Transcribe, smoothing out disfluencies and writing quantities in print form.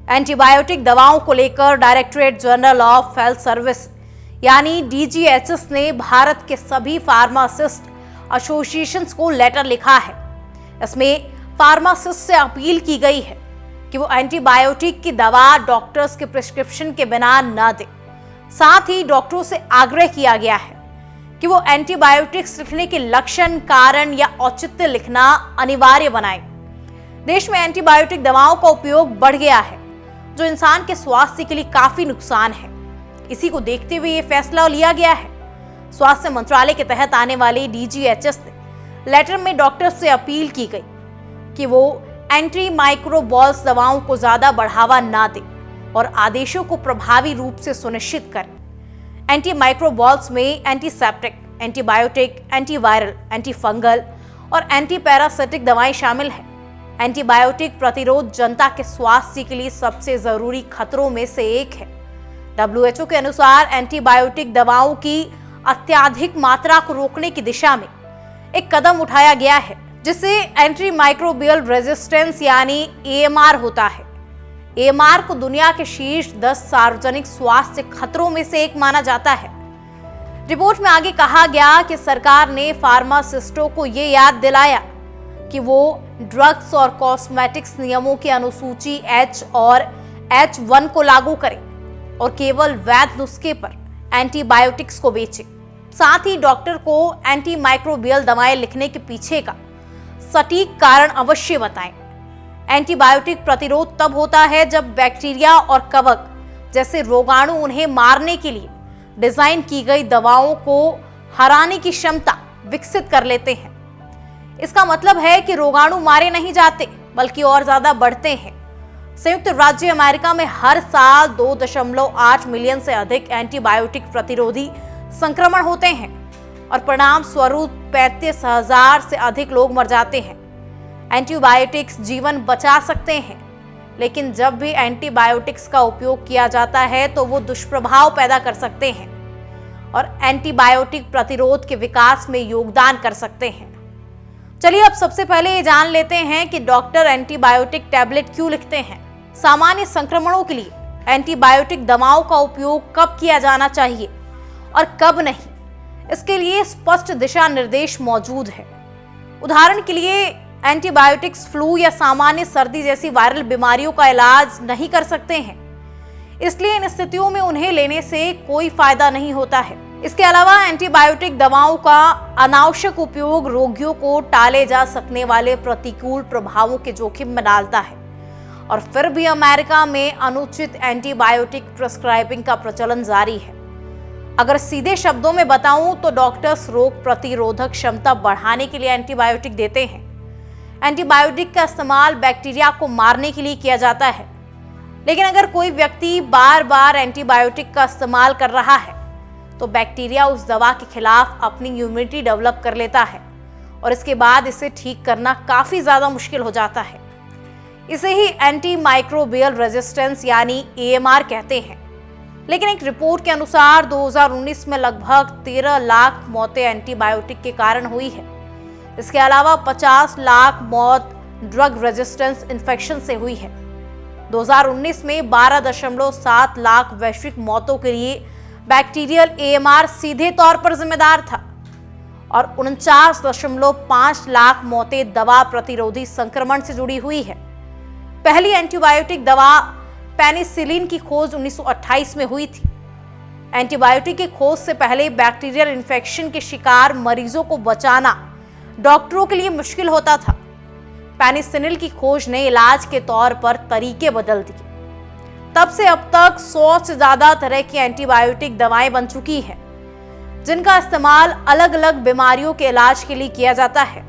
Antibiotic दवाओं को लेकर directorate general of health service यानी डीजीएचएस ने भारत के सभी फार्मासिस्ट एसोसिएशंस को लेटर लिखा है। इसमें फार्मासिस्ट से अपील की गई है कि वो एंटीबायोटिक की दवा डॉक्टर्स के प्रिस्क्रिप्शन के बिना न दें। साथ ही डॉक्टरों से आग्रह किया गया है कि वो एंटीबायोटिक्स लिखने के लक्षण, कारण या औचित्य लिखना अनिवार्य बनाएं। देश में एंटीबायोटिक दवाओं का उपयोग बढ़ गया है, जो इंसान के स्वास्थ्य के लिए काफी नुकसान है। इसी को देखते हुए ये फैसला लिया गया है। स्वास्थ्य मंत्रालय के तहत आने वाली डीजीएचएस ने लेटर में डॉक्टर्स से अपील की गई कि वो एंटी माइक्रोबॉल्स दवाओं को ज्यादा बढ़ावा ना दें और आदेशों को प्रभावी रूप से सुनिश्चित करें। एंटी माइक्रोबॉल्स में एंटीसेप्टिक, एंटीबायोटिक, एंटीवायरल, एंटीफंगल और एंटी पैरासिटिक दवाएं शामिल हैं। एंटीबायोटिक प्रतिरोध जनता के स्वास्थ्य के लिए सबसे जरूरी खतरों में से एक है। WHO के अनुसार एंटीबायोटिक दवाओं की अत्यधिक मात्रा को रोकने की दिशा में एक कदम उठाया गया है, जिसे एंटी माइक्रोबियल रेजिस्टेंस यानी AMR होता है। AMR को दुनिया के शीर्ष 10 सार्वजनिक स्वास्थ्य खतरों में से एक माना जाता है। रिपोर्ट में आगे कहा गया कि सरकार ने फार्मासिस्टों को ये याद दिलाया कि वो ड्रग्स और कॉस्मेटिक्स नियमों की अनुसूची H और H1 को लागू करें और केवल वैध नुस्खे पर एंटीबायोटिक्स को बेचें। साथ ही डॉक्टर को एंटी माइक्रोबियल दवाएं लिखने के पीछे का सटीक कारण अवश्य बताएं। एंटीबायोटिक प्रतिरोध तब होता है जब बैक्टीरिया और कवक जैसे रोगाणु उन्हें मारने के लिए डिजाइन की गई दवाओं को हराने की क्षमता विकसित कर लेते हैं। इसका मतलब है कि रोगाणु मारे नहीं जाते बल्कि और ज्यादा बढ़ते हैं। संयुक्त राज्य अमेरिका में हर साल 2.8 मिलियन से अधिक एंटीबायोटिक प्रतिरोधी संक्रमण होते हैं और परिणाम स्वरूप 35,000 से अधिक लोग मर जाते हैं। एंटीबायोटिक्स जीवन बचा सकते हैं, लेकिन जब भी एंटीबायोटिक्स का उपयोग किया जाता है तो वो दुष्प्रभाव पैदा कर सकते हैं और एंटीबायोटिक प्रतिरोध के विकास में योगदान कर सकते हैं। चलिए अब सबसे पहले ये जान लेते हैं कि डॉक्टर एंटीबायोटिक टैबलेट क्यों लिखते हैं। सामान्य संक्रमणों के लिए एंटीबायोटिक दवाओं का उपयोग कब किया जाना चाहिए और कब नहीं, इसके लिए स्पष्ट दिशा निर्देश मौजूद है। उदाहरण के लिए एंटीबायोटिक्स फ्लू या सामान्य सर्दी जैसी वायरल बीमारियों का इलाज नहीं कर सकते हैं, इसलिए इन स्थितियों में उन्हें लेने से कोई फायदा नहीं होता है। इसके अलावा एंटीबायोटिक दवाओं का अनावश्यक उपयोग रोगियों को टाले जा सकने वाले प्रतिकूल प्रभावों के जोखिम में डालता है और फिर भी अमेरिका में अनुचित एंटीबायोटिक प्रिस्क्राइबिंग का प्रचलन जारी है। अगर सीधे शब्दों में बताऊं तो डॉक्टर्स रोग प्रतिरोधक क्षमता बढ़ाने के लिए एंटीबायोटिक देते हैं। एंटीबायोटिक का इस्तेमाल बैक्टीरिया को मारने के लिए किया जाता है, लेकिन अगर कोई व्यक्ति बार बार एंटीबायोटिक का इस्तेमाल कर रहा है तो बैक्टीरिया उस दवा के खिलाफ अपनी इम्यूनिटी डेवलप कर लेता है और इसके बाद इसे ठीक करना काफी ज्यादा मुश्किल हो जाता है। इसे ही एंटी माइक्रोबियल रेजिस्टेंस यानी AMR कहते हैं। लेकिन एक रिपोर्ट के अनुसार 2019 में लगभग 13 लाख मौतें एंटीबायोटिक के कारण हुई है। इसके अलावा 50 लाख मौत ड्रग रेजिस्टेंस इन्फेक्शन से हुई है। 2019 में 12.7 लाख वैश्विक मौतों के लिए बैक्टीरियल AMR सीधे तौर पर जिम्मेदार था और 49.5 लाख मौतें दवा प्रतिरोधी संक्रमण से जुड़ी हुई है। पहली एंटीबायोटिक दवा पेनिसिलिन की खोज 1928 में हुई थी। एंटीबायोटिक की खोज से पहले बैक्टीरियल इन्फेक्शन के शिकार मरीजों को बचाना डॉक्टरों के लिए मुश्किल होता था। पेनिसिलिन की खोज ने इलाज के तौर पर तरीके बदल दिए। तब से अब तक 100 से ज्यादा तरह की एंटीबायोटिक दवाएं बन चुकी हैं, जिनका इस्तेमाल अलग अलग बीमारियों के इलाज के लिए किया जाता है।